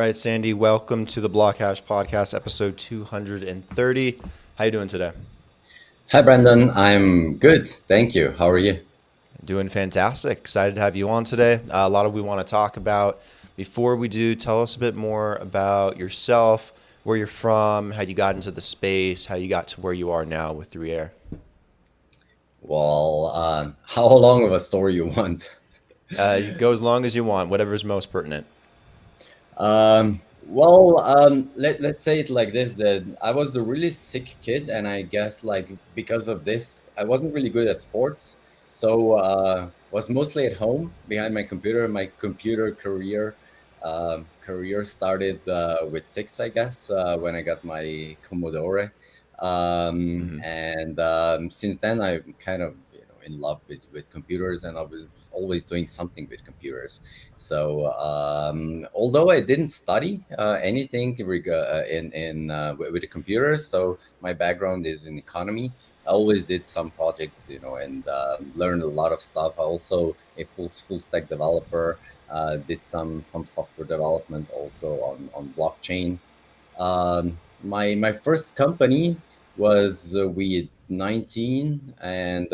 right, Sandy, welcome to the BlockHash podcast, episode 230. How you doing today? Hi, Brandon. I'm good. Thank you. How are you? Doing fantastic. Excited to have you on today. A lot of we want to talk about. Before we do, tell us a bit more about yourself, where you're from, how you got into the space, how you got to where you are now with 3Air. Well, how long of a story you want? You go as long as you want, whatever's most pertinent. Let's say it like this, that I was a really sick kid, and I guess like because of this, I wasn't really good at sports. So was mostly at home behind my computer. My computer career started with six, I guess, when I got my Commodore. And Since then, I'm kind of in love with computers, and I was always doing something with computers. So although I didn't study anything with the computers, so my background is in economy. I always did some projects, and learned a lot of stuff. I also a full stack developer. Did some software development also on blockchain. My first company was with 19, and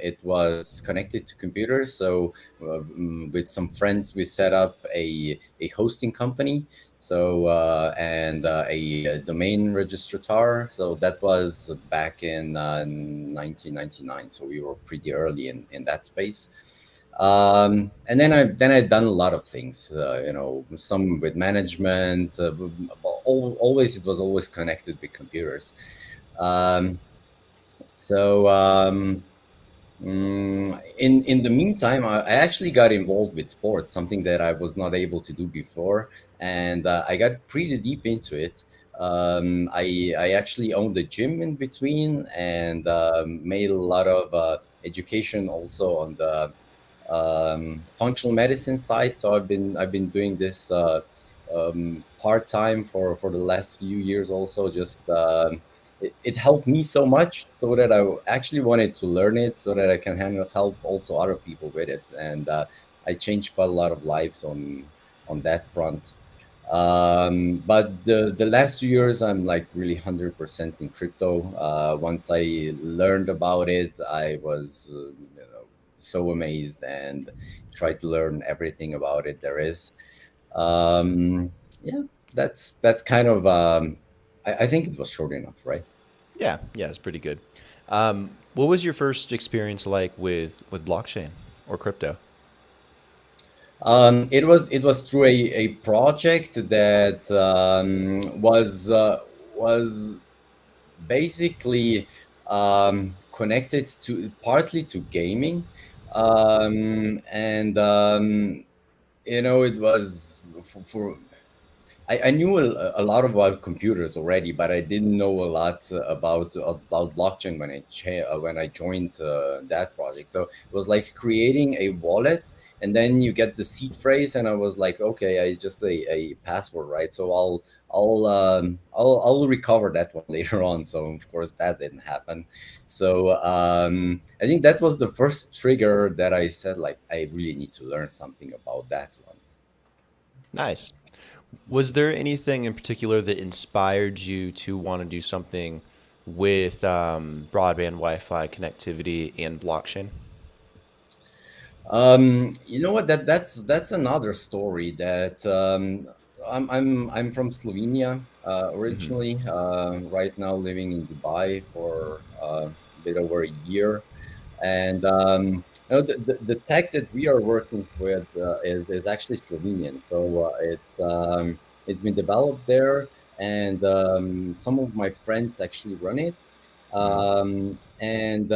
it was connected to computers. So with some friends, we set up a hosting company. So a domain registrar. So that was back in 1999. So we were pretty early in that space. And then I've done a lot of things, some with management. Always it was always connected with computers. Um, so in the meantime, I actually got involved with sports, something that I was not able to do before, and I got pretty deep into it. I actually owned a gym in between, and made a lot of education also on the functional medicine side. So I've been doing this part time for the last few years. Also, just it helped me so much, so that I actually wanted to learn it, so that I can help also other people with it. And I changed quite a lot of lives on that front. But the last 2 years, I'm like really 100% in crypto. Once I learned about it, I was so amazed, and tried to learn everything about it there is. Yeah, that's kind of. I think it was short enough, right? Yeah, it's pretty good. What was your first experience like with blockchain or crypto? It was through a project that was basically connected to partly to gaming, and it was for I knew a lot about computers already, but I didn't know a lot about blockchain when I joined that project. So it was like creating a wallet, and then you get the seed phrase, and I was like, okay, I just a password, right? So I'll recover that one later on. So of course that didn't happen. So I think that was the first trigger that I said, like, I really need to learn something about that one. Nice. Was there anything in particular that inspired you to want to do something with broadband Wi-Fi connectivity and blockchain? You know what? That's another story. That I'm from Slovenia originally. Right now living in Dubai for a bit over a year, and the tech that we are working with is actually Slovenian. So it's been developed there, and some of my friends actually run it. And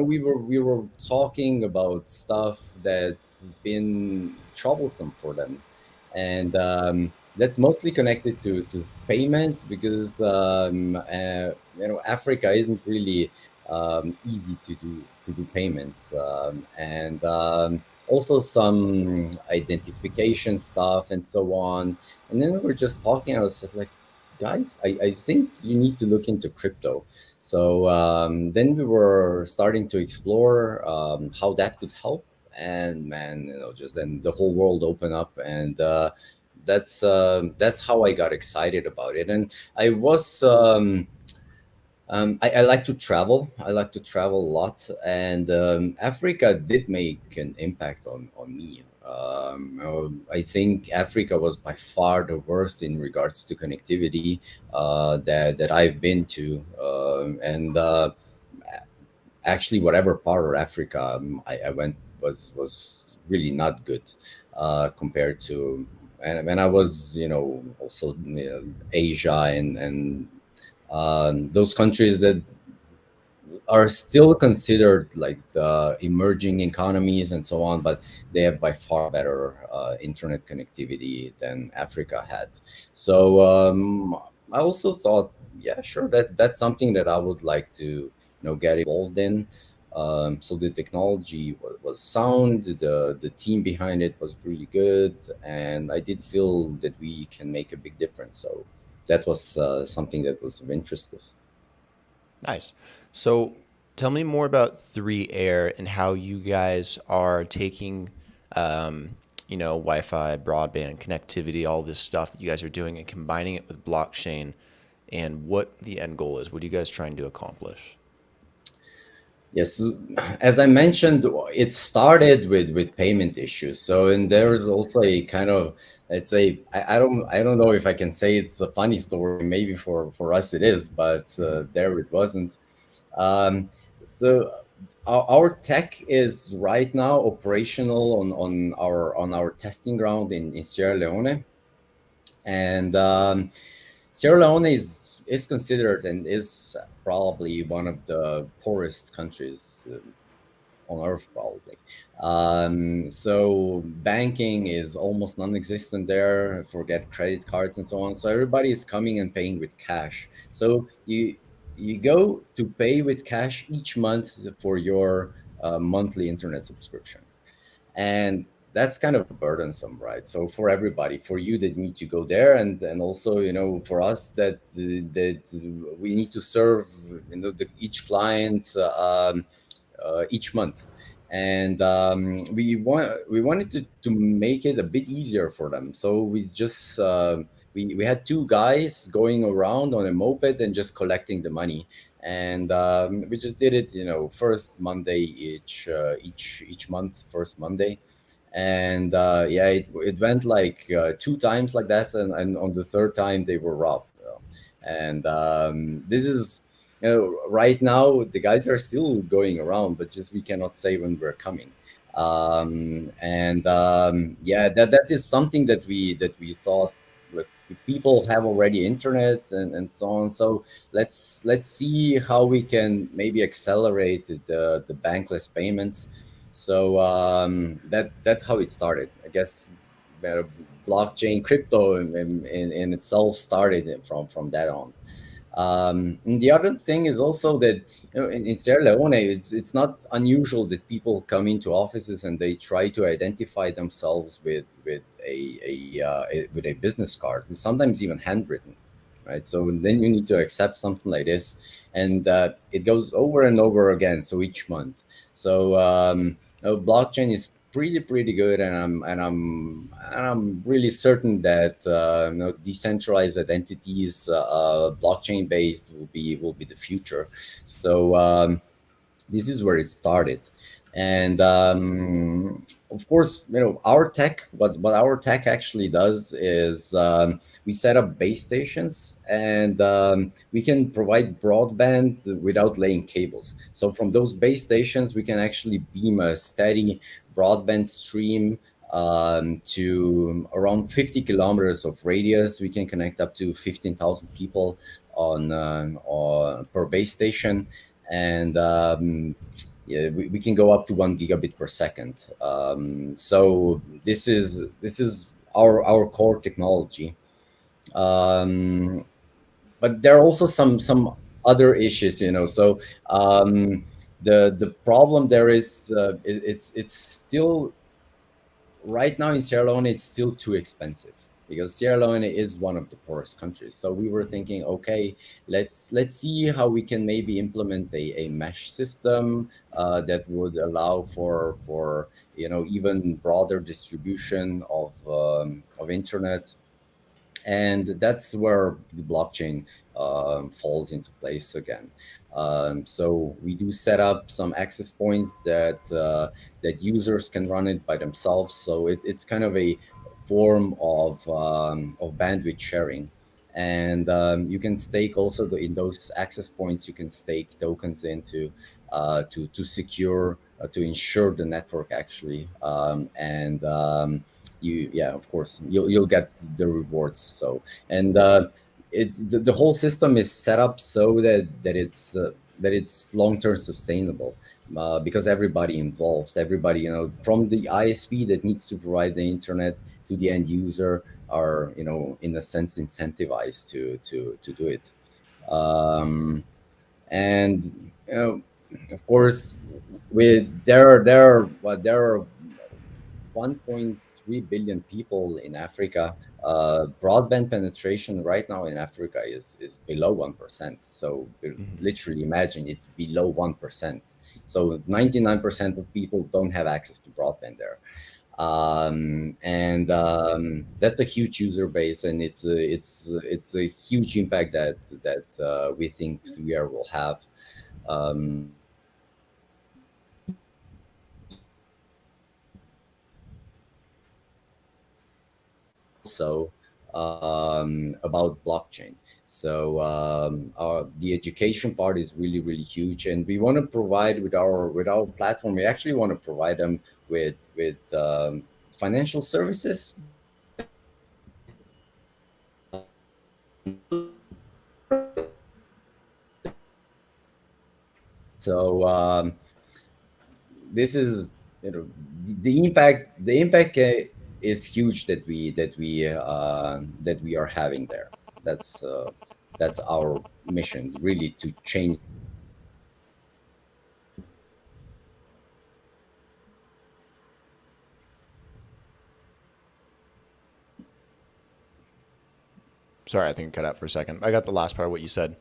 we were talking about stuff that's been troublesome for them, and that's mostly connected to payments, because Africa isn't really easy to do payments, and also some identification stuff and so on. And then we were just talking. I was just like, guys, I think you need to look into crypto. So then we were starting to explore how that could help. And man, just then the whole world opened up, and that's how I got excited about it. And I was I like to travel. I like to travel a lot, and Africa did make an impact on me. I think Africa was by far the worst in regards to connectivity that I've been to, and actually, whatever part of Africa I went was really not good compared to. And when I was, also Asia and those countries that are still considered like the emerging economies and so on, but they have by far better internet connectivity than Africa had. So I also thought, yeah, sure, that's something that I would like to get involved in. So the technology was sound, the team behind it was really good, and I did feel that we can make a big difference. So that was something that was of interest. Nice. So tell me more about 3Air and how you guys are taking, Wi-Fi, broadband, connectivity, all this stuff that you guys are doing and combining it with blockchain and what the end goal is. What are you guys trying to accomplish? Yes, as I mentioned, it started with payment issues. So, and there is also a kind of, let's say, I don't know if I can say it's a funny story. Maybe for us it is, but there it wasn't. Um, so our tech is right now operational on our testing ground in Sierra Leone, and Sierra Leone is considered and is probably one of the poorest countries on earth, probably. So banking is almost non-existent there. Forget credit cards and so on. So everybody is coming and paying with cash. So you go to pay with cash each month for your monthly internet subscription, and that's kind of burdensome, right? So for everybody, for you that need to go there, and also for us that we need to serve each client each month, and we wanted to make it a bit easier for them. So we just we had two guys going around on a moped and just collecting the money, and we just did it first Monday each month, first Monday. And yeah, it went like two times like that, and on the third time they were robbed. And this is right now the guys are still going around, but just we cannot say when we're coming. And yeah, that is something that we thought, look, people have already internet and so on. So let's see how we can maybe accelerate the bankless payments. So that's how it started, I guess. uh, Blockchain, crypto in itself started from that on. And the other thing is also that in Sierra Leone, it's not unusual that people come into offices and they try to identify themselves with a business card, sometimes even handwritten, right? So then you need to accept something like this, and it goes over and over again. So each month, so blockchain is pretty good, and I'm really certain that decentralized identities, blockchain based, will be the future. So this is where it started. And of course, our tech, what our tech actually does is we set up base stations, and we can provide broadband without laying cables. So from those base stations we can actually beam a steady broadband stream to around 50 kilometers of radius. We can connect up to 15,000 people on per base station, and yeah, we can go up to 1 gigabit per second. So this is our core technology. Um, but there are also some other issues, So the problem there is it's still right now in Sierra Leone, it's still too expensive because Sierra Leone is one of the poorest countries. So we were thinking, okay, let's see how we can maybe implement a mesh system that would allow for even broader distribution of internet. And that's where the blockchain falls into place again. So we do set up some access points that users can run it by themselves. So it's kind of a form of bandwidth sharing. And you can stake also in those access points. You can stake tokens into to secure to ensure the network actually. And you yeah, of course you'll get the rewards. So and it's the whole system is set up so that it's long-term sustainable, because everybody involved, everybody, from the ISP that needs to provide the internet to the end user, are, in a sense, incentivized to do it. And of course, there are 1.3 billion people in Africa. Broadband penetration right now in Africa is below 1%. So Hmm. literally imagine it's below 1%. So 99% of people don't have access to broadband there. And that's a huge user base, and it's a huge impact that we think VR will have. Also about blockchain. So the education part is really, really huge, and we want to provide with our platform. We actually want to provide them with financial services that so this is, the impact is huge that we are having there. That's our mission, really, to change. Sorry, I think it cut out for a second. I got the last part of what you said.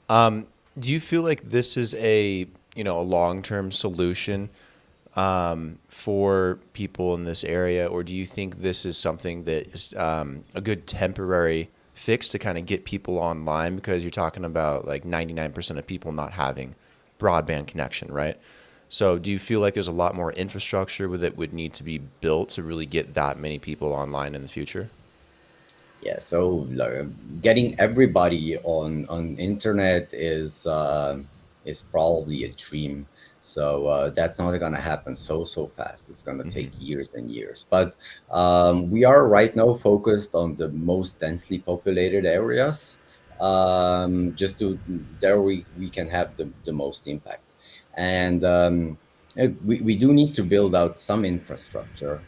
Um, do you feel like this is a long term solution for people in this area, or do you think this is something that is a good temporary fix to kind of get people online? Because you're talking about like 99% of people not having broadband connection, right? So do you feel like there's a lot more infrastructure that would need to be built to really get that many people online in the future? Yeah, so getting everybody on internet is probably a dream. So that's not going to happen so fast. It's going to Hmm. take years and years. But we are right now focused on the most densely populated areas. Just to there we can have the most impact. And we do need to build out some infrastructure,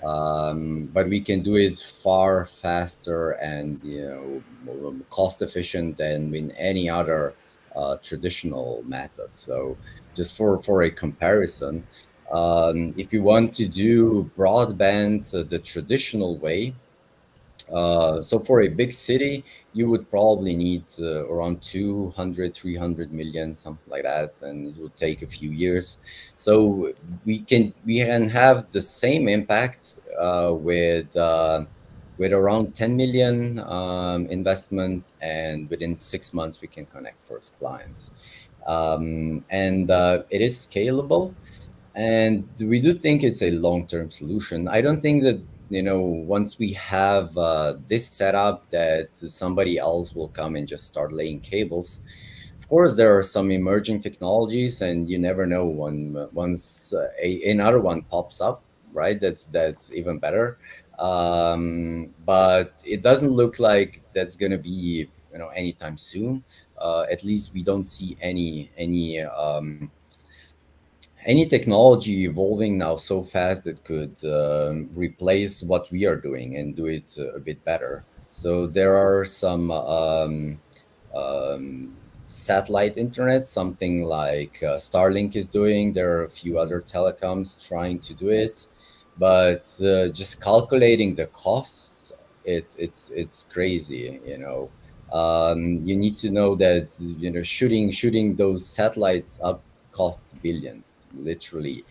but we can do it far faster and, more cost efficient than in any other traditional method. So just for a comparison, if you want to do broadband the traditional way, so for a big city, you would probably need around 200, 300 million, something like that, and it would take a few years. So we can have the same impact with around 10 million investment, and within 6 months we can connect first clients. And it is scalable, and we do think it's a long-term solution. I don't think that, once we have this setup, that somebody else will come and just start laying cables. Of course, there are some emerging technologies, and you never know when once another one pops up, right? That's even better. But it doesn't look like that's gonna be, anytime soon. At least we don't see any technology evolving now so fast that could replace what we are doing and do it a bit better. So there are some satellite internet, something like Starlink is doing. There are a few other telecoms trying to do it, but just calculating the costs, it's crazy. You need to know that, shooting those satellites up costs billions, literally,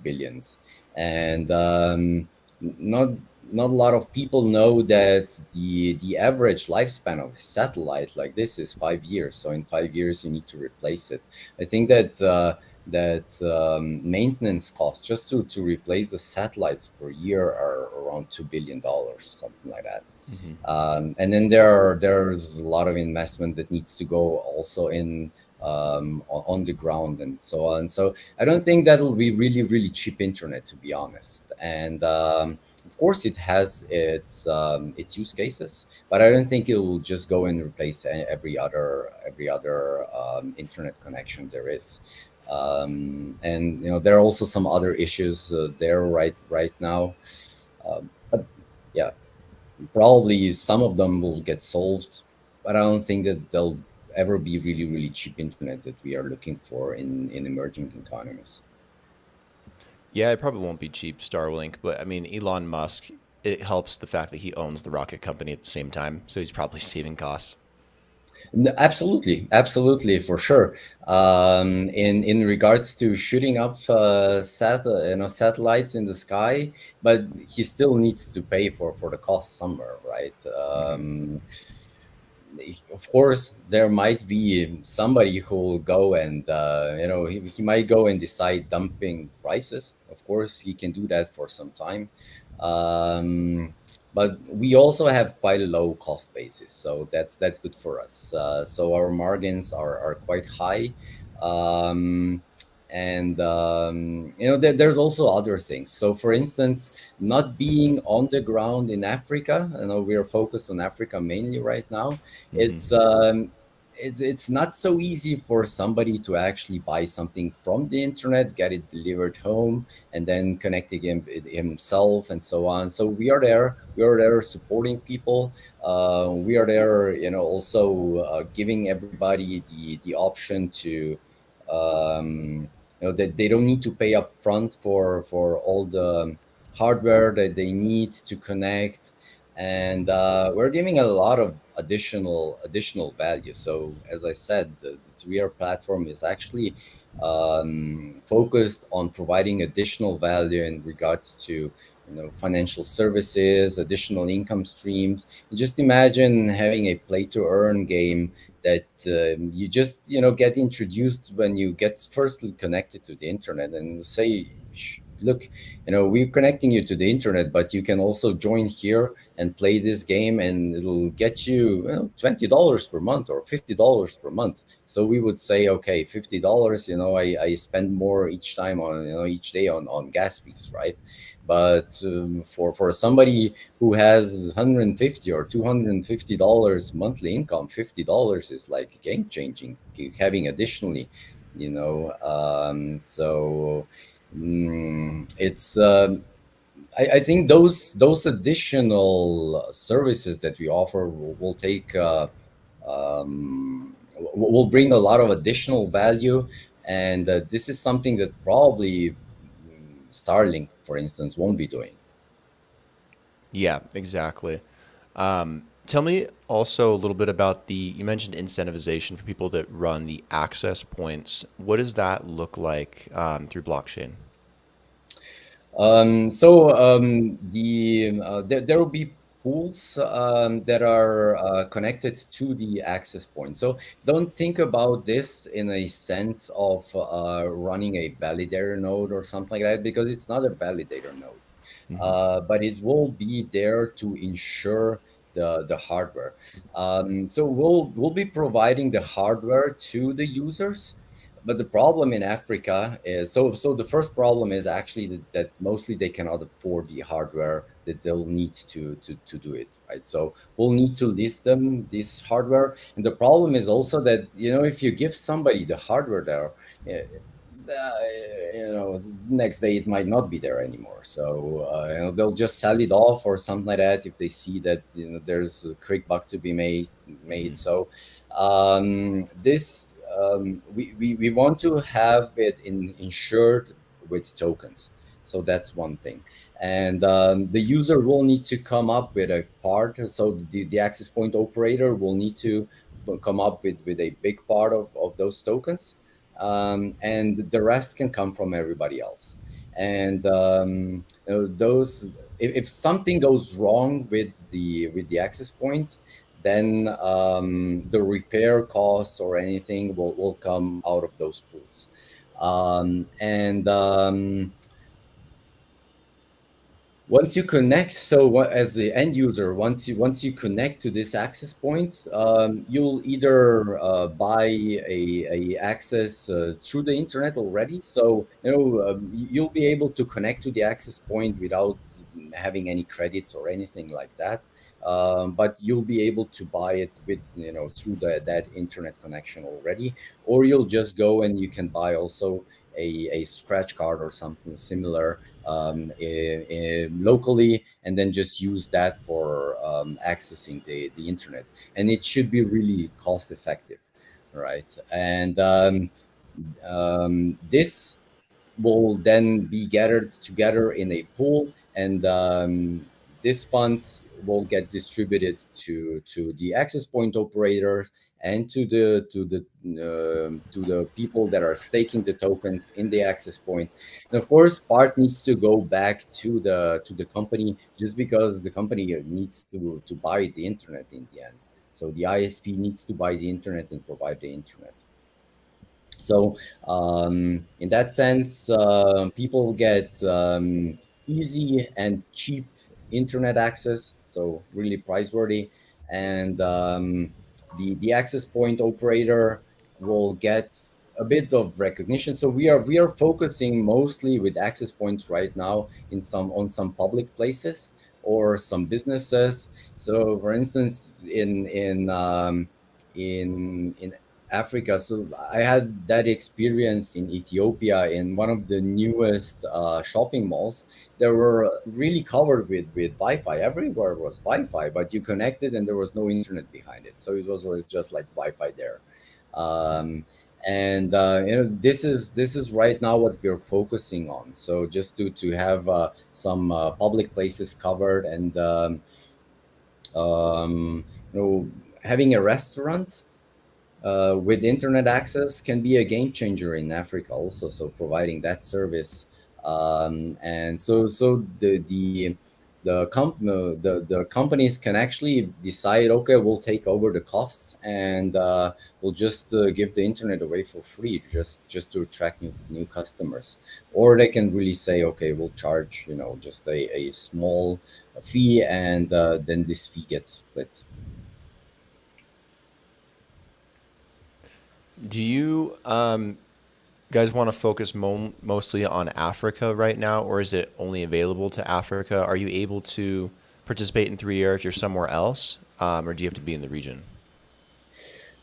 billions. And not not a lot of people know that the average lifespan of a satellite like this is 5 years. So in 5 years you need to replace it. I think that maintenance costs just to replace the satellites per year are around $2 billion, something like that. Hmm. And then there's a lot of investment that needs to go also in on the ground and so on. So I don't think that'll be really really cheap internet, to be honest. And of course it has its use cases, but I don't think it will just go and replace every other internet connection there is. And there are also some other issues there right now. But yeah, probably some of them will get solved, but I don't think that they'll ever be really, really cheap internet that we are looking for in emerging economies. Yeah, it probably won't be cheap, Starlink, but I mean, Elon Musk, it helps the fact that he owns the rocket company at the same time, so he's probably saving costs. Absolutely, absolutely, for sure. In regards to shooting up satellites in the sky, but he still needs to pay for the cost somewhere, right? Hmm. Of course there might be somebody who will go and he might go and decide dumping prices. Of course he can do that for some time. Um, but we also have quite a low cost basis, so that's good for us. So our margins are quite high. Um, and there's also other things. So for instance, not being on the ground in Africa, I know we are focused on Africa mainly right now. Hmm. It's um, it's it's not so easy for somebody to actually buy something from the internet, get it delivered home, and then connecting himself and so on. So we are there supporting people. We are there, also giving everybody the option to that they don't need to pay up front for all the hardware that they need to connect. And we're giving a lot of additional value. So as I said, the 3R platform is actually focused on providing additional value in regards to financial services, additional income streams. Just imagine having a play to earn game that you just get introduced when you get firstly connected to the internet, and say, look, we're connecting you to the internet, but you can also join here and play this game, and it'll get you, $20 per month or $50 per month. So we would say, okay, $50, I spend more each time on, each day on gas fees, right? But for somebody who has 150 or $250 monthly income, $50 is like game changing, having additionally, so it's I think those additional services that we offer will take will bring a lot of additional value. And this is something that probably Starlink, for instance, won't be doing. Yeah, exactly. Tell me also a little bit about you mentioned incentivization for people that run the access points. What does that look like through blockchain? There will be pools that are connected to the access point. So don't think about this in a sense of running a validator node or something like that, because it's not a validator node. Hmm. But it will be there to ensure the hardware. So we'll be providing the hardware to the users. But the problem in Africa is, so the first problem is actually that mostly they cannot afford the hardware that they'll need to do it, right? So we'll need to list them this hardware. And the problem is also that, if you give somebody the hardware there, next day it might not be there anymore. So they'll just sell it off or something like that if they see that there's a quick buck to be made. Hmm. So this we want to have it insured with tokens. So that's one thing. And the user will need to come up with a part. So the access point operator will need to come up with a big part of those tokens. And the rest can come from everybody else. And those, if something goes wrong with the access point, then the repair costs or anything will come out of those pools. And Once you connect, as the end user, once you connect to this access point, you'll either buy a access through the internet already. So you'll be able to connect to the access point without having any credits or anything like that. But you'll be able to buy it with through that internet connection already, or you'll just go and you can buy also a scratch card or something similar locally, and then just use that for accessing the internet. And it should be really cost effective, right? And this will then be gathered together in a pool, and these funds will get distributed to the access point operators and to the people that are staking the tokens in the access point. And of course, part needs to go back to the company, just because the company needs to buy the internet in the end. So the ISP needs to buy the internet and provide the internet. So, in that sense, people get easy and cheap internet access, so really priceworthy. And the access point operator will get a bit of recognition. So we are focusing mostly with access points right now on some public places or some businesses. So, for instance, in Africa. So I had that experience in Ethiopia in one of the newest shopping malls. They were really covered with Wi-Fi. Everywhere was Wi-Fi, but you connected and there was no internet behind it. So it was just like Wi-Fi there. Um, and this is right now what we're focusing on. So just to have some public places covered, and um, having a restaurant with internet access can be a game changer in Africa also. So providing that service, and so the companies can actually decide, okay, we'll take over the costs, and we'll just give the internet away for free, just to attract new customers. Or they can really say, okay, we'll charge just a small fee, and then this fee gets split. Do you guys want to focus mostly on Africa right now, or is it only available to Africa? Are you able to participate in 3 year if you're somewhere else, or do you have to be in the region?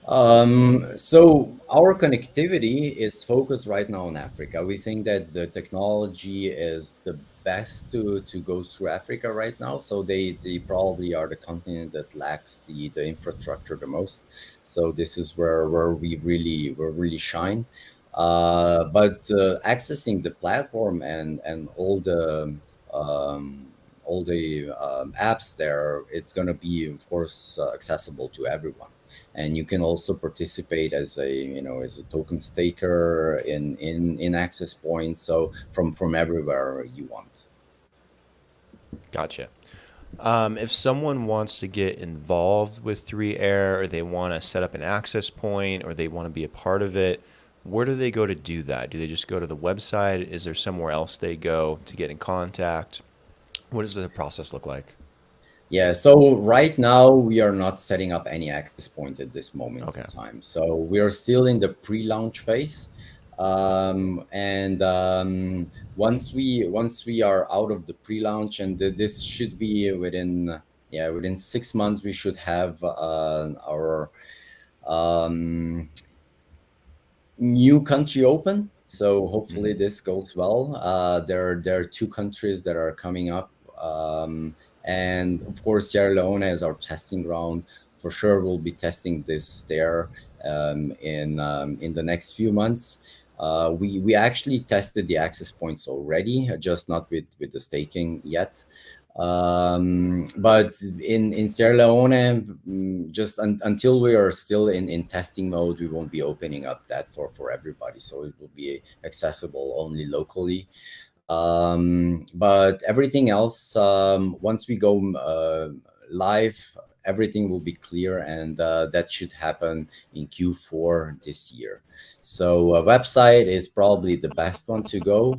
So our connectivity is focused right now on Africa. We think that the technology is the best to go through Africa right now. So they probably are the continent that lacks the infrastructure the most. So this is where we really shine. But accessing the platform and all the apps there, it's going to be, of course, accessible to everyone. And you can also participate as a token staker in access points, so from everywhere you want. Gotcha. If someone wants to get involved with 3Air, or they want to set up an access point, or they want to be a part of it, where do they go to do that? Do they just go to the website? Is there somewhere else they go to get in contact? What does the process look like? Yeah, so right now we are not setting up any access point at this moment in Okay. time. So we are still in the pre-launch phase. And once we are out of the pre-launch, and this should be within 6 months, we should have our um, new country open. So hopefully Hmm. this goes well. There are two countries that are coming up, and of course Sierra Leone is our testing ground. For sure, we'll be testing this there in the next few months. We actually tested the access points already, just not with the staking yet. But in Sierra Leone, just until we are still in testing mode, we won't be opening up that for everybody. So it will be accessible only locally. But everything else, once we go live, everything will be clear, and that should happen in Q4 this year. So website is probably the best one to go.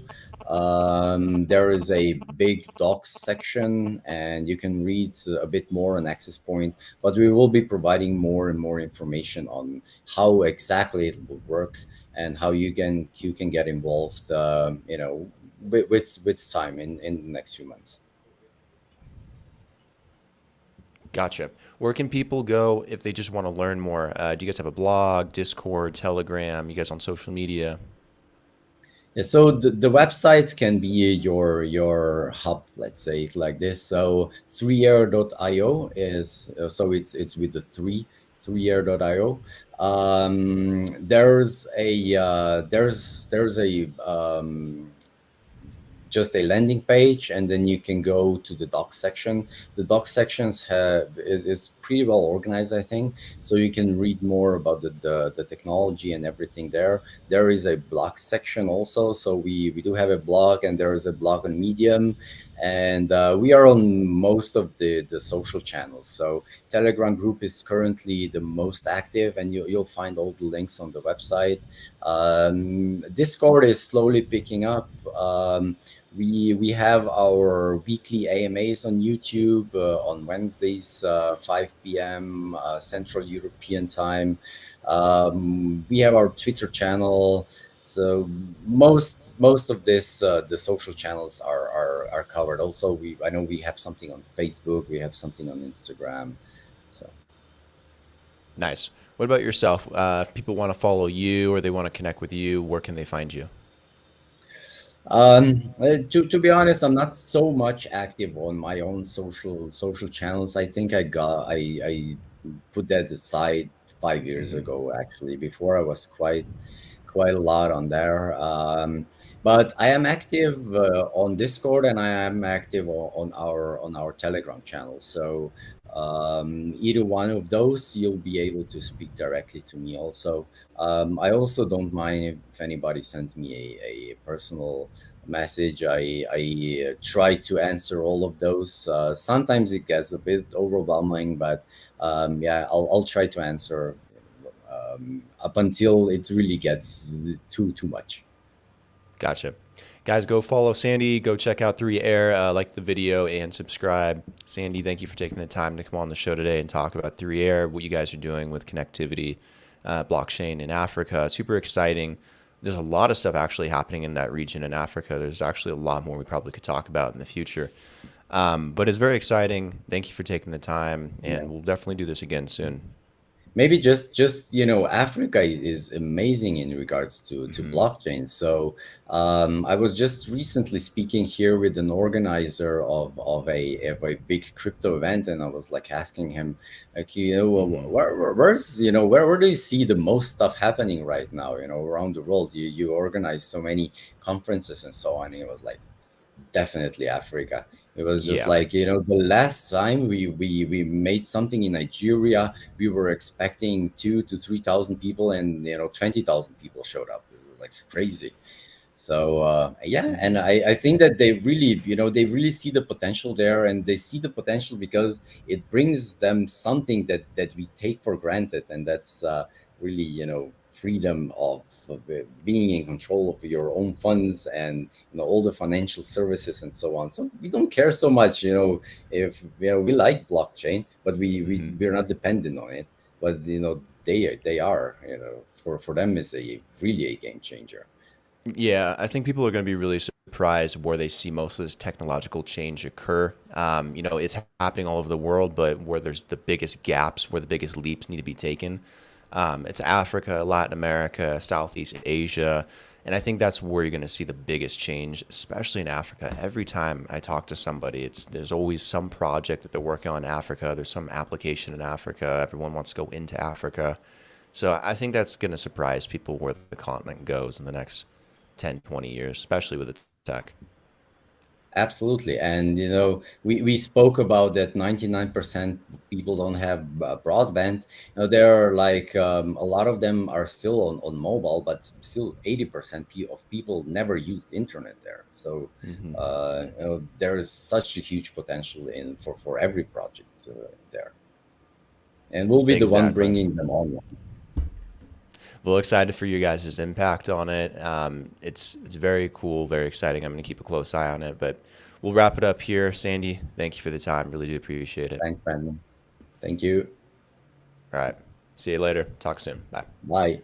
There is a big docs section, and you can read a bit more on access point, but we will be providing more and more information on how exactly it will work and how you can get involved, with time in the next few months. Gotcha. Where can people go if they just want to learn more? Do you guys have a blog, Discord, Telegram? You guys on social media? Yeah, so the website can be your hub, let's say it like this. So 3air.io is, so it's with the three air.io. There's a just a landing page, and then you can go to the doc section. The doc sections is pretty well organized, I think, so you can read more about the technology and everything there. There is a blog section also, so we do have a blog, and there is a blog on Medium, and we are on most of the social channels. So Telegram group is currently the most active, and you'll find all the links on the website. Discord is slowly picking up. We have our weekly AMAs on YouTube on Wednesdays, 5 p.m. Central European time. We have our Twitter channel. So most of this the social channels are covered. Also, I know we have something on Facebook. We have something on Instagram. So. Nice. What about yourself? If people want to follow you or they want to connect with you, where can they find you? To be honest, I'm not so much active on my own social channels. I think I put that aside 5 years Hmm. ago. Actually, before I was quite a lot on there. But I am active on Discord, and I am active on our Telegram channel. So either one of those, you'll be able to speak directly to me. Also, I also don't mind if anybody sends me a personal message. I try to answer all of those. Sometimes it gets a bit overwhelming, but yeah, I'll try to answer up until it really gets too much. Gotcha. Guys, go follow Sandi. Go check out 3Air. Like the video and subscribe. Sandi, thank you for taking the time to come on the show today and talk about 3Air, what you guys are doing with connectivity, blockchain in Africa. Super exciting. There's a lot of stuff actually happening in that region in Africa. There's actually a lot more we probably could talk about in the future. But it's very exciting. Thank you for taking the time, Yeah. and we'll definitely do this again soon. Maybe just Africa is amazing in regards to Hmm. blockchain. So I was just recently speaking here with an organizer of a big crypto event, and I was like asking him, like, Hmm. where's where do you see the most stuff happening right now, around the world? You organize so many conferences and so on. And he was like, definitely Africa. It was just Yeah. like, the last time we made something in Nigeria, we were expecting 2 to 3 thousand people, and 20,000 people showed up. It was like crazy. So yeah, Hmm. and I think that they really see the potential there, and they see the potential because it brings them something that we take for granted, and that's really freedom of being in control of your own funds, and all the financial services and so on. So we don't care so much, if we like blockchain, but Hmm. we're not dependent on it. But they are, for them, is a really a game changer. Yeah, I think people are going to be really surprised where they see most of this technological change occur. It's happening all over the world, but where there's the biggest gaps, where the biggest leaps need to be taken, it's Africa, Latin America, Southeast Asia. And I think that's where you're going to see the biggest change, especially in Africa. Every time I talk to somebody, there's always some project that they're working on in Africa. There's some application in Africa. Everyone wants to go into Africa. So I think that's going to surprise people where the continent goes in the next 10, 20 years, especially with the tech. Absolutely. And, we spoke about that 99% people don't have broadband. There are like a lot of them are still on mobile, but still 80% of people never used internet there. So Hmm. there is such a huge potential for every project there. And we'll be the one Exactly. bringing them online. Well, excited for you guys' impact on it. It's very cool, very exciting. I'm going to keep a close eye on it, but we'll wrap it up here. Sandy, thank you for the time. Really do appreciate it. Thanks, Brandon. Thank you. All right. See you later. Talk soon. Bye. Bye.